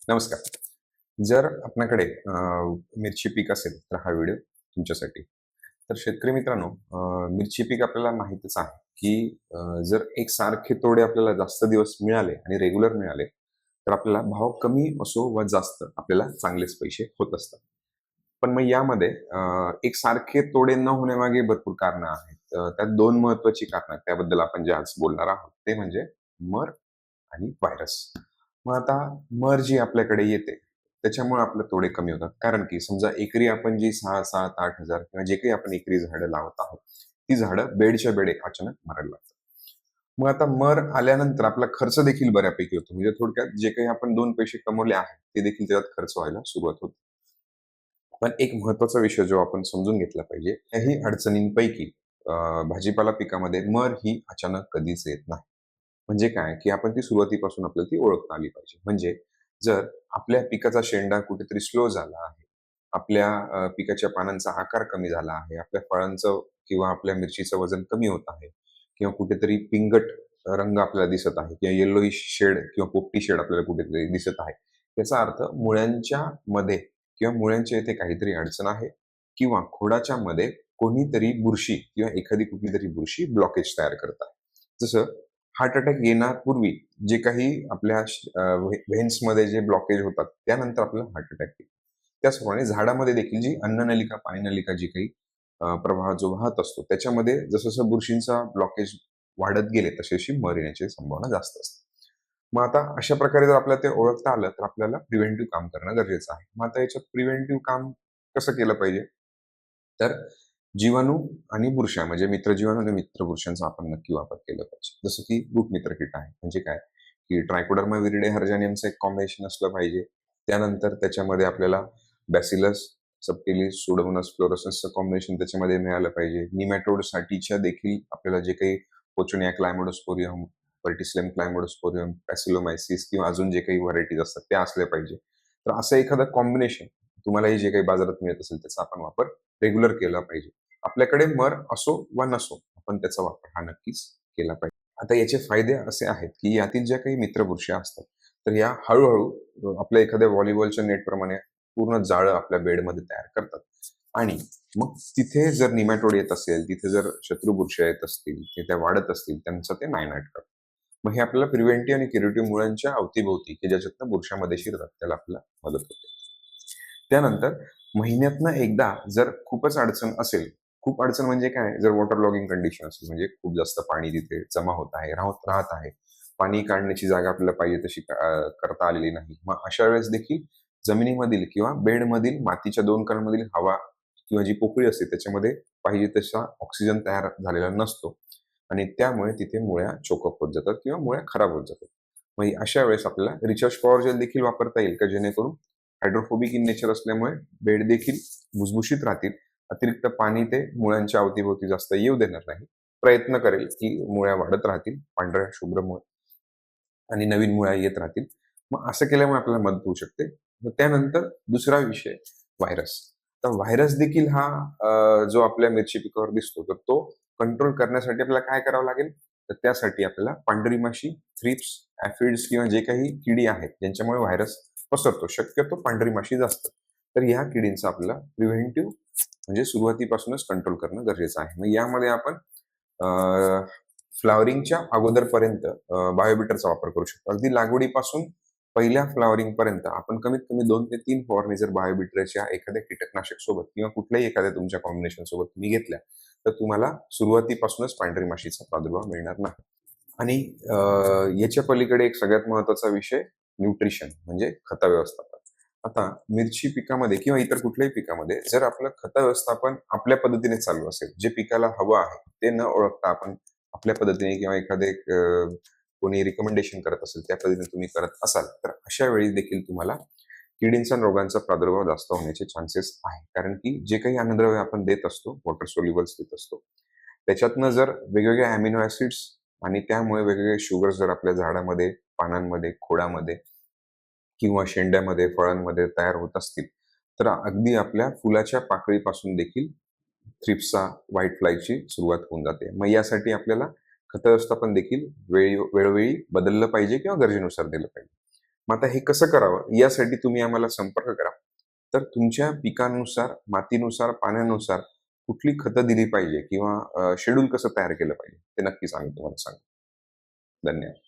नमस्कार. जर आपल्याकडे मिरची पीक असेल, तर हा व्हिडिओ तुमच्यासाठी. तर शेतकरी मित्रांनो, मिरची पीक आपल्याला माहीतच आहे, की जर एकसारखे तोडे आपल्याला जास्त दिवस मिळाले आणि रेग्युलर मिळाले, तर आपल्याला भाव कमी असो वा जास्त आपल्याला चांगलेच पैसे होत असतात. पण मग यामध्ये एकसारखे तोडे न होण्यामागे भरपूर कारणं आहेत. त्यात 2 महत्त्वाची कारणं आहेत. त्याबद्दल आपण जे आज बोलणार आहोत, ते म्हणजे मर आणि व्हायरस. मग आता मर जी आपल्याकडे येते, त्याच्यामुळे आपले तोडे कमी होतात. कारण की समजा एकरी आपण जी 6, 7, 8,000 किंवा जे काही आपण एकरी झाडं लावत आहोत, ती झाडं बेडच्या बेड अचानक मरायला लागतात. मग आता मर आल्यानंतर आपला खर्च देखील बऱ्यापैकी होतो. म्हणजे थोडक्यात जे काही आपण 2 पैसे कमवले आहेत, ते देखील त्याच्यात खर्च व्हायला सुरुवात होते. पण एक महत्त्वाचा विषय जो आपण समजून घेतला पाहिजे, त्याही अडचणींपैकी भाजीपाला पिकामध्ये मर ही अचानक कधीच येत नाही. म्हणजे काय, की आपण ती सुरुवातीपासून आपल्याला ती ओळखता आली पाहिजे. म्हणजे जर आपल्या पिकाचा शेंडा कुठेतरी स्लो झाला आहे, आपल्या पिकाच्या पानांचा आकार कमी झाला आहे, आपल्या फळांचं किंवा आपल्या मिरचीचं वजन कमी होत आहे किंवा कुठेतरी पिंगट रंग आपल्याला दिसत आहे किंवा येलोइश शेड किंवा पोपटी शेड आपल्याला कुठेतरी दिसत आहे. याचा अर्थ मुळ्यांच्या मध्ये किंवा मुळ्यांच्या इथे काहीतरी अडचण आहे किंवा खोडाच्या मध्ये कोणीतरी बुरशी किंवा एखादी कुठलीतरी बुरशी ब्लॉकेज तयार करत आहे. जसं हार्ट अटॅक येण्यापूर्वी जे काही आपल्या व्हेन्समध्ये जे ब्लॉकेज होतात, त्यानंतर आपल्याला हार्ट अटॅक येतो. त्याचप्रमाणे झाडामध्ये देखील जी अन्ननलिका, पानीनलिका जी काही प्रवाह जो वाहत असतो, त्याच्यामध्ये जसं-जसं बुरशींचा ब्लॉकेज वाढत गेले, तशी-तशी मर येण्याची संभावना जास्त असते. मग आता अशा प्रकारे जर आपल्याला ते ओळखता आलं, तर आपल्याला प्रिव्हेंटिव्ह काम करणं गरजेचं आहे. मग आता याच्यात प्रिव्हेंटिव्ह काम कसं केलं पाहिजे? तर जीवाणू आणि बुरशा म्हणजे मित्रजीवाणू आणि मित्रबुरशांचा आपण नक्की वापर केला पाहिजे. जसं की रूट मित्र कीट आहे. म्हणजे काय? की ट्रायकोडर्मा विरिडे हर्जानियमचं एक कॉम्बिनेशन असलं पाहिजे. त्यानंतर त्याच्यामध्ये आपल्याला बॅसिलस सबटिलिस, सुडोमोनास फ्लोरोसन्सचं कॉम्बिनेशन त्याच्यामध्ये मिळालं पाहिजे. निमॅटोडसाठीच्या देखील आपल्याला जे काही पोचोनिया क्लायमोडोस्पोरियम, व्हर्टिसिलियम क्लायमोडोस्पोरियम, पॅसिलोमायसिस किंवा अजून जे काही व्हरायटीज असतात त्या असल्या पाहिजे. तर असं एखादं कॉम्बिनेशन तुम्हालाही जे काही बाजारात मिळत असेल त्याचा आपण वापर रेग्युलर केला पाहिजे. आपल्याकडे मर असो वा नसो, आपण त्याचा वापर हा नक्कीच केला पाहिजे. आता याचे फायदे असे आहेत, की यातील ज्या काही मित्रबुरशी असतात, तर या हळू-हळू आपल्या एखाद्या व्हॉलीबॉलच्या नेटप्रमाणे पूर्ण जाळं आपल्या बेडमध्ये तयार करतात आणि मग तिथे जर निमॅटोड येत असेल, तिथे जर शत्रुबुरशी येत असतील, ते त्या वाढत असतील, त्यांचं ते नायनाट करतात. मग हे आपल्याला प्रिव्हेंटिव्ह आणि क्युरेटिव्ह मुळांच्या अवतीभोवती, की ज्याच्यातनं बुरशा मजेशीर राहतात, त्याला आपल्याला मदत होते. त्यानंतर महिन्यातनं एकदा जर खूपच अडचण असेल, खूप अडचण म्हणजे काय? जर वॉटर लॉगिंग कंडिशन असेल, म्हणजे खूप जास्त पाणी तिथे जमा होत आहे, राहत आहे. पाणी काढण्याची जागा आपल्याला पाहिजे तशी करता आलेली नाही. मग अशा वेळेस देखील जमिनीमधील किंवा बेडमधील मातीच्या 2 कणांमधील हवा किंवा जी पोकळी असते त्याच्यामध्ये पाहिजे तसा ऑक्सिजन तयार झालेला नसतो आणि त्यामुळे तिथे मुळ्या चोकअप होत जातात किंवा मुळ्या खराब होत जातात. मग अशा वेळेस आपल्याला रिचार्ज पॉवर जेल देखील वापरता येईल का जेणेकरून हायड्रोफोबिक इन नेचर असल्यामुळे बेड देखील भुसभुशीत राहतील. अतिरिक्त पाणी ते मुळांच्या अवतीभोवती जास्त येऊ देणार नाही. प्रयत्न करेल की मुळ्या वाढत राहतील, पांढऱ्या शुभ्र आणि नवीन मुळ्या येत राहतील. मग असं केल्यामुळे आपल्याला मदत होऊ शकते. मग त्यानंतर दुसरा विषय व्हायरस. तर व्हायरस देखील हा जो आपल्या मिरची पिकावर दिसतो, तर तो कंट्रोल करण्यासाठी आपल्याला काय करावं लागेल? तर त्यासाठी आपल्याला पांढरी माशी, थ्रिप्स, ॲफिड्स किंवा जे काही किडी आहेत, ज्यांच्यामुळे व्हायरस पसरतो. शक्यतो पांढरी माशी जास्त. तर ह्या किडींचा आपल्याला प्रिव्हेंटिव्ह म्हणजे सुरुवातीपासूनच कंट्रोल करणं गरजेचं आहे. मग यामध्ये आपण फ्लॉवरिंगच्या अगोदरपर्यंत बायोबिटरचा वापर करू शकतो. अगदी लागवडीपासून पहिल्या फ्लॉवरिंगपर्यंत आपण कमीत कमी 2 ते 3 फवारणी जर बायोबिटरच्या एखाद्या कीटकनाशक सोबत किंवा कुठल्याही एखाद्या तुमच्या कॉम्बिनेशन सोबत तुम्ही घेतल्या, तर तुम्हाला सुरुवातीपासूनच पांढरी माशीचा प्रादुर्भाव मिळणार नाही. आणि याच्या पलीकडे एक सगळ्यात महत्त्वाचा विषय न्यूट्रिशन म्हणजे खत व्यवस्थापन. आता मिरची पिकामध्ये किंवा इतर कुठल्याही पिकामध्ये जर आपलं खत व्यवस्थापन आपल्या पद्धतीने चालू असेल, जे पिकाला हवं आहे, ते न ओळखता आपण आपल्या पद्धतीने किंवा एखादे कोणी रिकमेंडेशन करत असेल, त्या पद्धतीने तुम्ही करत असाल, तर अशा वेळी देखील तुम्हाला किडींचा आणि रोगांचा प्रादुर्भाव जास्त होण्याचे चान्सेस आहे. कारण की जे काही अन्नद्रव्य आपण देत असतो, वॉटर सोल्युबल्स देत असतो, त्याच्यातनं जर वेगवेगळे अमिनो ॲसिड्स आणि त्यामुळे वेगवेगळे शुगर्स जर आपल्या झाडामध्ये, पानांमध्ये, खोडामध्ये किंवा शेंड्यामध्ये, फळांमध्ये तयार होत असतील, तर अगदी आपल्या फुलाच्या पाकळीपासून देखील थ्रिप्सचा, व्हाईट फ्लायची सुरुवात होऊन जाते. मग यासाठी आपल्याला खत व्यवस्थापन देखील वेळोवेळी बदललं पाहिजे किंवा गरजेनुसार दिलं पाहिजे. मग आता हे कसं करावं यासाठी तुम्ही आम्हाला संपर्क करा. तर तुमच्या पिकानुसार, मातीनुसार, पाण्यानुसार कुठली खतं दिली पाहिजे किंवा शेड्यूल कसं तयार केलं पाहिजे ते नक्कीच आम्ही तुम्हाला सांगू. धन्यवाद.